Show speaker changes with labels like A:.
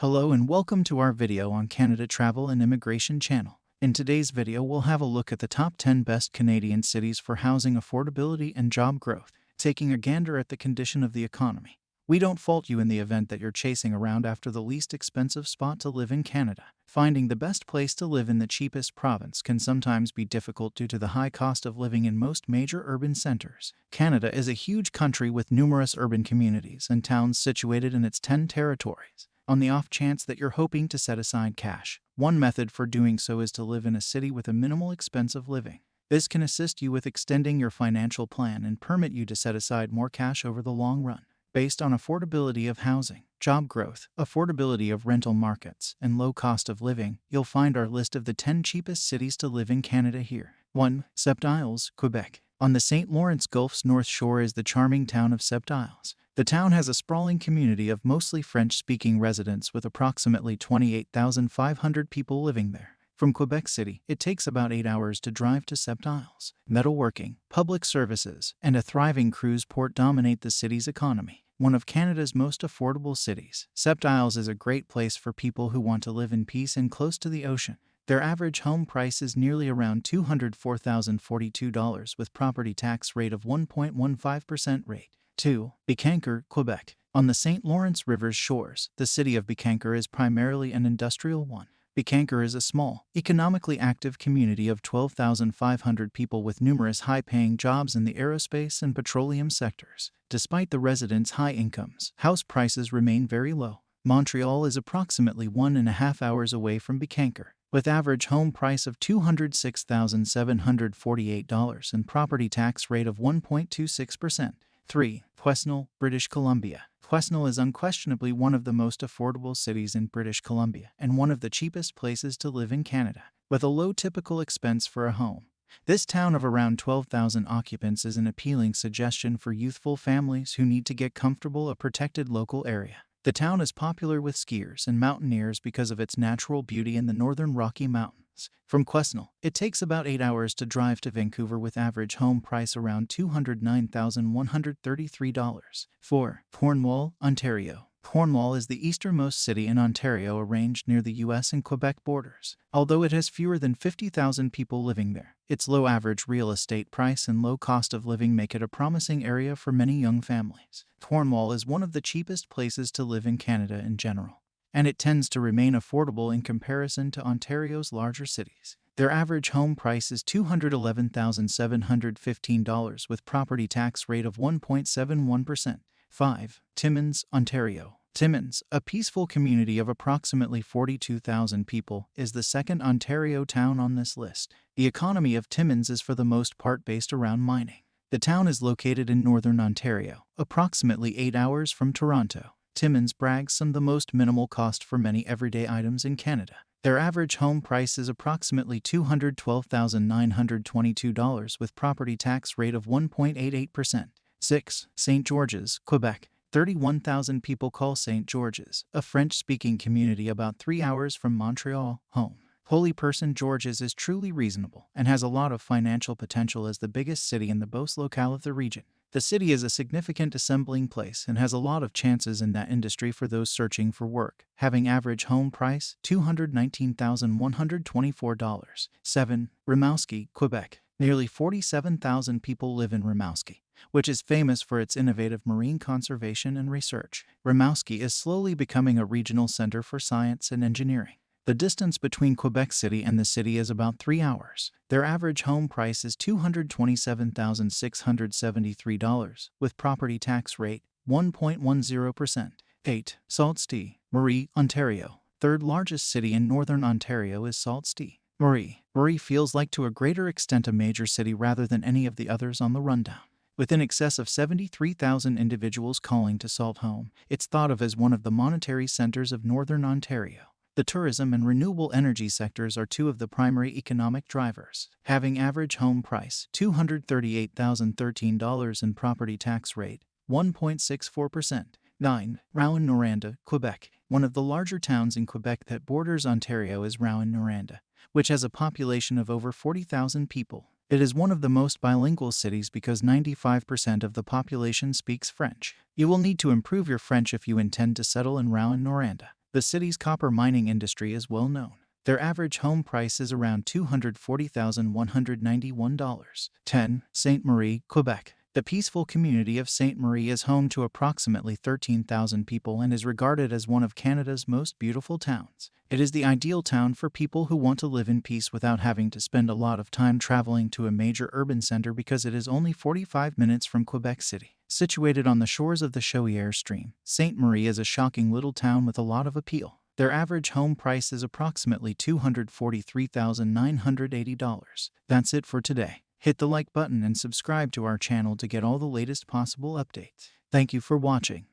A: Hello and welcome to our video on Canada Travel and Immigration channel. In today's video, we'll have a look at the top 10 best Canadian cities for housing affordability and job growth, taking a gander at the condition of the economy. We don't fault you in the event that you're chasing around after the least expensive spot to live in Canada. Finding the best place to live in the cheapest province can sometimes be difficult due to the high cost of living in most major urban centers. Canada is a huge country with numerous urban communities and towns situated in its 10 territories. On the off chance that you're hoping to set aside cash, one method for doing so is to live in a city with a minimal expense of living. This can assist you with extending your financial plan and permit you to set aside more cash over the long run. Based on affordability of housing, job growth, affordability of rental markets, and low cost of living, you'll find our list of the 10 cheapest cities to live in Canada here. 1. Sept Isles, Quebec. On the St. Lawrence Gulf's north shore is the charming town of Sept Isles. The town has a sprawling community of mostly French-speaking residents with approximately 28,500 people living there. From Quebec City, it takes about 8 hours to drive to Sept Isles. Metalworking, public services, and a thriving cruise port dominate the city's economy. One of Canada's most affordable cities, Sept Isles is a great place for people who want to live in peace and close to the ocean. Their average home price is nearly around $204,042 with property tax rate of 1.15% rate. 2. Bécancour, Quebec. On the St. Lawrence River's shores, the city of Bécancour is primarily an industrial one. Bécancour is a small, economically active community of 12,500 people with numerous high-paying jobs in the aerospace and petroleum sectors. Despite the residents' high incomes, house prices remain very low. Montreal is approximately 1.5 hours away from Bécancour, with average home price of $206,748 and property tax rate of 1.26%. 3. Quesnel, British Columbia. Quesnel is unquestionably one of the most affordable cities in British Columbia and one of the cheapest places to live in Canada, with a low typical expense for a home. This town of around 12,000 occupants is an appealing suggestion for youthful families who need to get comfortable in a protected local area. The town is popular with skiers and mountaineers because of its natural beauty in the northern Rocky Mountains. From Quesnel, it takes about 8 hours to drive to Vancouver with average home price around $209,133. 4. Cornwall, Ontario. Cornwall is the easternmost city in Ontario arranged near the US and Quebec borders. Although it has fewer than 50,000 people living there, its low average real estate price and low cost of living make it a promising area for many young families. Cornwall is one of the cheapest places to live in Canada in general, and it tends to remain affordable in comparison to Ontario's larger cities. Their average home price is $211,715 with property tax rate of 1.71%. 5. Timmins, Ontario. Timmins, a peaceful community of approximately 42,000 people, is the second Ontario town on this list. The economy of Timmins is for the most part based around mining. The town is located in northern Ontario, approximately 8 hours from Toronto. Timmins brags some of the most minimal cost for many everyday items in Canada. Their average home price is approximately $212,922 with property tax rate of 1.88%. 6. St. George's, Quebec. 31,000 people call St. George's, a French-speaking community about 3 hours from Montreal, home. Holy Person George's is truly reasonable and has a lot of financial potential as the biggest city in the Beauce locale of the region. The city is a significant assembling place and has a lot of chances in that industry for those searching for work, having average home price $219,124. 7. Rimouski, Quebec. Nearly 47,000 people live in Rimouski, which is famous for its innovative marine conservation and research. Rimouski is slowly becoming a regional center for science and engineering. The distance between Quebec City and the city is about 3 hours. Their average home price is $227,673, with property tax rate 1.10%. 8. Sault Ste. Marie, Ontario. Third largest city in northern Ontario is Sault Ste. Marie. Marie feels like to a greater extent a major city rather than any of the others on the rundown. With in excess of 73,000 individuals calling to Sault home, it's thought of as one of the monetary centers of northern Ontario. The tourism and renewable energy sectors are two of the primary economic drivers, having average home price $238,013 and property tax rate 1.64%. 9. Rouyn-Noranda, Quebec. One of the larger towns in Quebec that borders Ontario is Rouyn-Noranda, which has a population of over 40,000 people. It is one of the most bilingual cities because 95% of the population speaks French. You will need to improve your French if you intend to settle in Rouyn-Noranda. The city's copper mining industry is well known. Their average home price is around $240,191. 10. Sainte Marie, Quebec. The peaceful community of Sainte Marie is home to approximately 13,000 people and is regarded as one of Canada's most beautiful towns. It is the ideal town for people who want to live in peace without having to spend a lot of time traveling to a major urban center because it is only 45 minutes from Quebec City. Situated on the shores of the Chaudière stream, Sainte Marie is a shocking little town with a lot of appeal. Their average home price is approximately $243,980. That's it for today. Hit the like button and subscribe to our channel to get all the latest possible updates. Thank you for watching.